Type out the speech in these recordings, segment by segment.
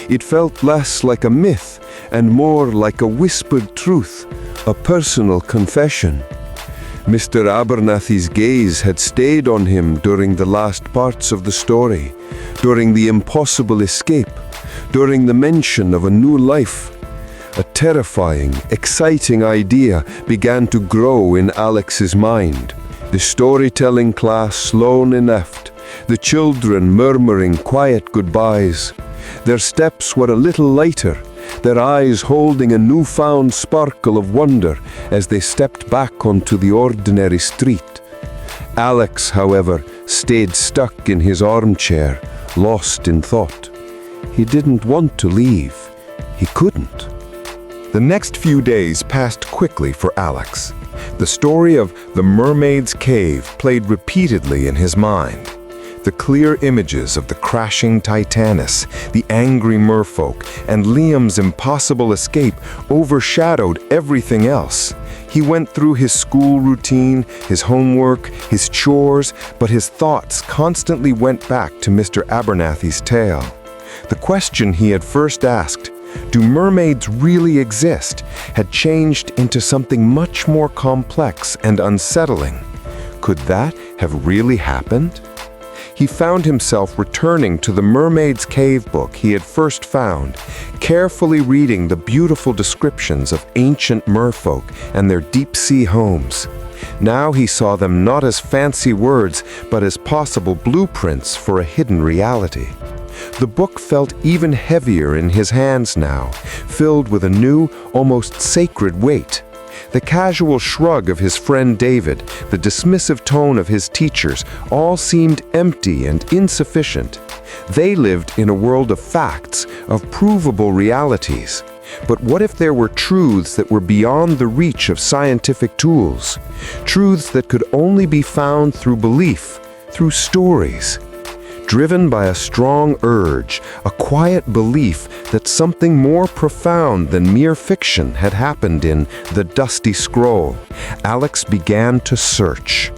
It felt less like a myth and more like a whispered truth, a personal confession. Mr. Abernathy's gaze had stayed on him during the last parts of the story, during the impossible escape, during the mention of a new life. A terrifying, exciting idea began to grow in Alex's mind. The storytelling class slowly left, the children murmuring quiet goodbyes. Their steps were a little lighter, their eyes holding a newfound sparkle of wonder as they stepped back onto the ordinary street. Alex, however, stayed stuck in his armchair, lost in thought. He didn't want to leave. He couldn't. The next few days passed quickly for Alex. The story of the Mermaid's Cave played repeatedly in his mind. The clear images of the crashing Titanus, the angry merfolk, and Liam's impossible escape overshadowed everything else. He went through his school routine, his homework, his chores, but his thoughts constantly went back to Mr. Abernathy's tale. The question he had first asked, "Do mermaids really exist?" had changed into something much more complex and unsettling. Could that have really happened? He found himself returning to the Mermaid's Cave book he had first found, carefully reading the beautiful descriptions of ancient merfolk and their deep-sea homes. Now he saw them not as fancy words, but as possible blueprints for a hidden reality. The book felt even heavier in his hands now, filled with a new, almost sacred weight. The casual shrug of his friend David, the dismissive tone of his teachers, all seemed empty and insufficient. They lived in a world of facts, of provable realities. But what if there were truths that were beyond the reach of scientific tools? Truths that could only be found through belief, through stories. Driven by a strong urge, a quiet belief that something more profound than mere fiction had happened in the dusty scroll, Alex began to search.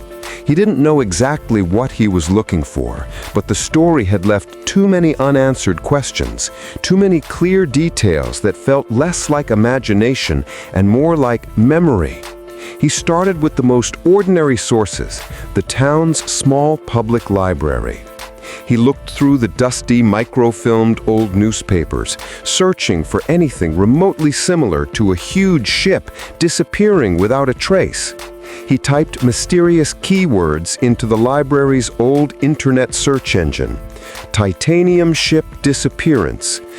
He didn't know exactly what he was looking for, but the story had left too many unanswered questions, too many clear details that felt less like imagination and more like memory. He started with the most ordinary sources, the town's small public library. He looked through the dusty, microfilmed old newspapers, searching for anything remotely similar to a huge ship disappearing without a trace. He typed mysterious keywords into the library's old internet search engine. Titanium ship disappearance,